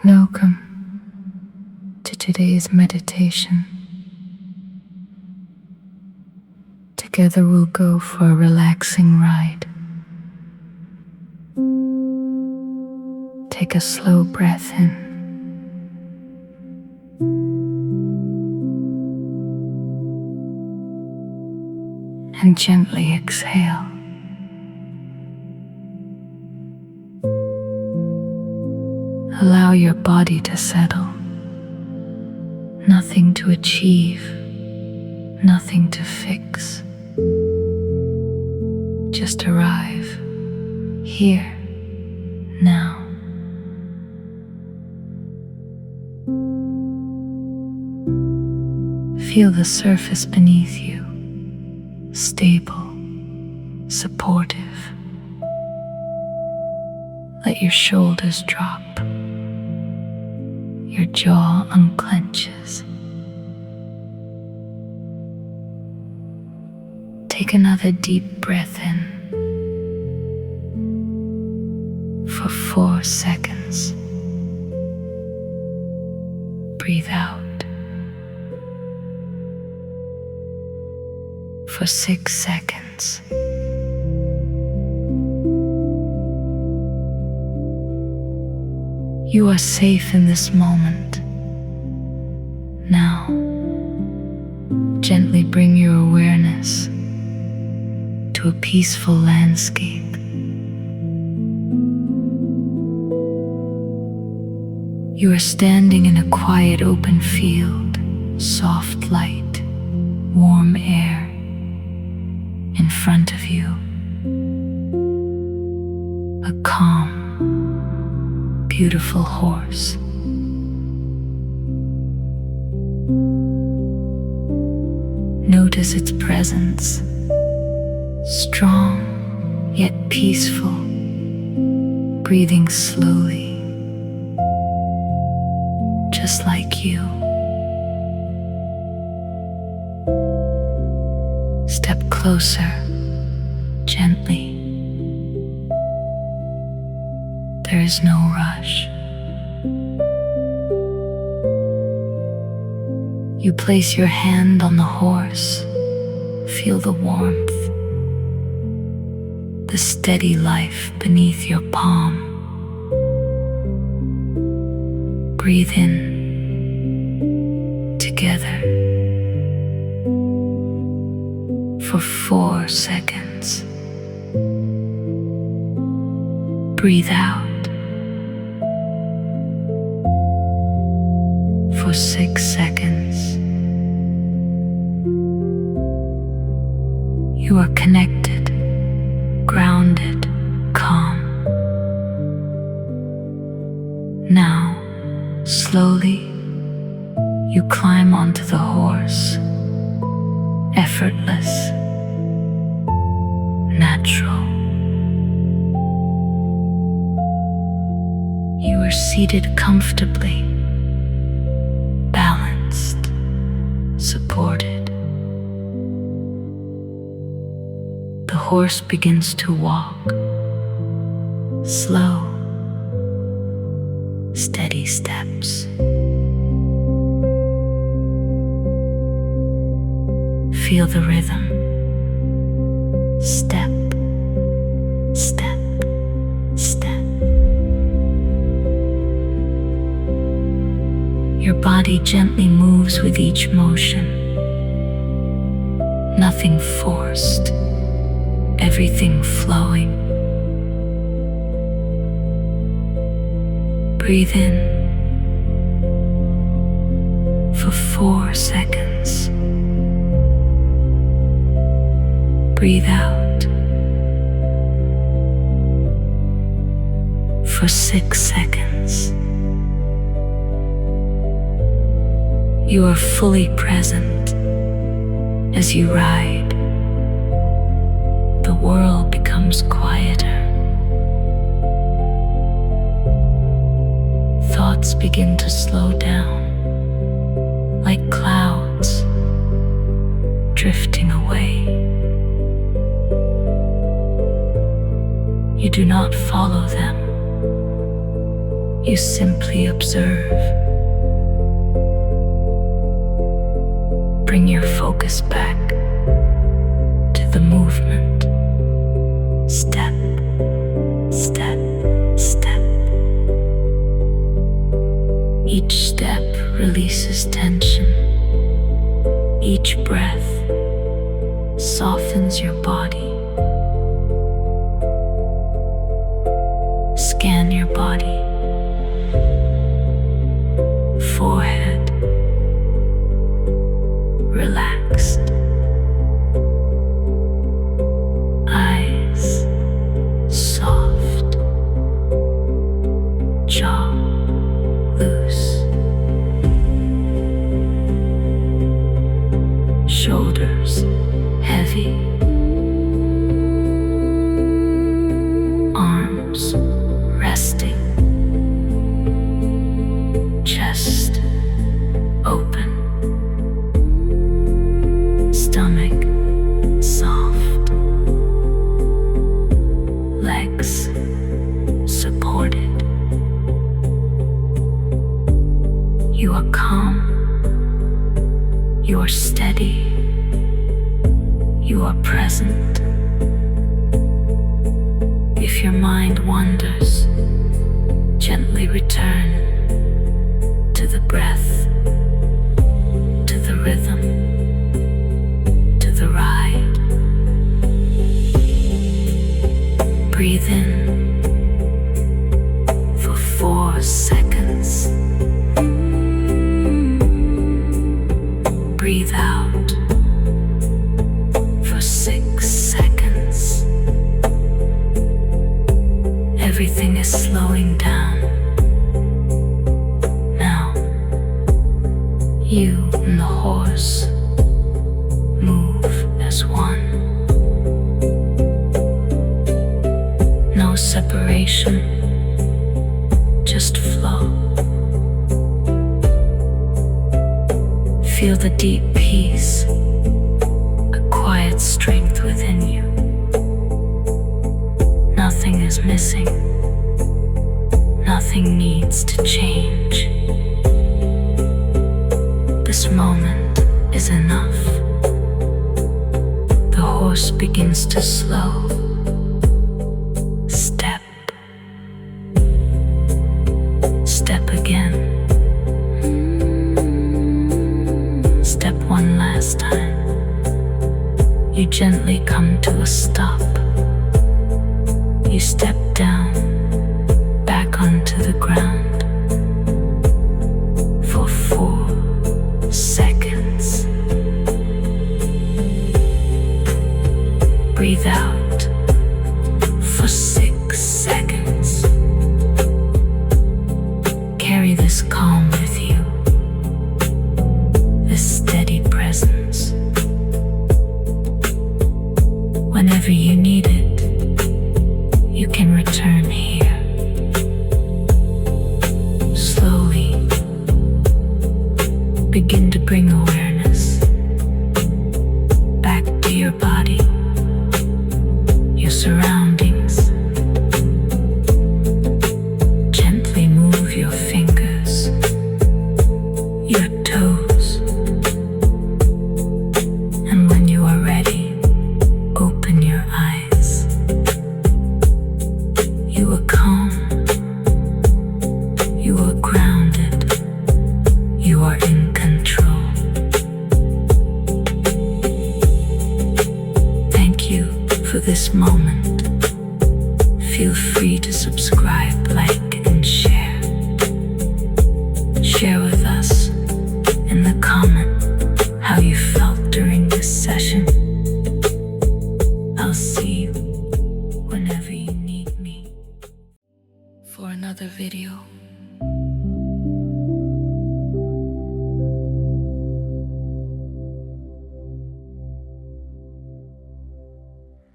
Welcome to today's meditation. Together we'll go for a relaxing ride. Take a slow breath in and gently exhale. Allow your body to settle. Nothing to achieve, nothing to fix. Just arrive here, now. Feel the surface beneath you, stable, supportive. Let your shoulders drop. Your jaw unclenches. Take another deep breath in for 4 seconds. Breathe out for 6 seconds. You are safe in this moment. Now, gently bring your awareness to a peaceful landscape. You are standing in a quiet open field, soft light, warm air in front of you. A calm, beautiful horse. Notice its presence, strong yet peaceful, breathing slowly, just like you. Step closer, gently. There is no rush. You place your hand on the horse. Feel the warmth, the steady life beneath your palm. Breathe in together for 4 seconds. Breathe out for 6 seconds. You are connected, grounded, calm. Now, slowly, you climb onto the horse. Effortless, natural. You are seated comfortably, balanced, supported. The horse begins to walk, slow, steady steps. Feel the rhythm. Step, step, step. Your body gently moves with each motion. Nothing forced, everything flowing. Breathe in for 4 seconds. Breathe out for 6 seconds. You are fully present as you ride. The world becomes quieter. Thoughts begin to slow down, like clouds drifting away. You do not follow them. You simply observe. Bring your focus back to the movement. Step, step, step. Each step releases tension. Each breath softens your body. Scan your body. Forehead relaxed. Eyes soft. Jaw loose. Shoulders heavy. Arms resting. Chest open. Stomach soft. Legs supported. You are calm. You are steady. You are present. If your mind wanders, gently return to the breath, to the rhythm, to the ride. Breathe in for 4 seconds. Breathe out for 6 seconds. Everything is slowing down. Now, you and the horse move as one. No separation, just flow. Feel the deep peace, a quiet strength within you. Nothing is missing. Nothing needs to change. This moment is enough. The horse begins to slow. Step. Step again. Step one last time. You gently come to a stop. You step down, back onto the ground for 4 seconds. Breathe out for 6 seconds. Carry this calm with you, this steady presence. Whenever you need it, you can return here. Slowly begin to bring awareness back to your body, your surroundings. Gently move your fingers, your toes, and when you are ready, open your eyes. You are calm. You are grounded. You are in control. Thank you for this moment. Feel free to subscribe, like, and share. Share with us in the comment how you felt during this session. I'll see you whenever you need me for another video.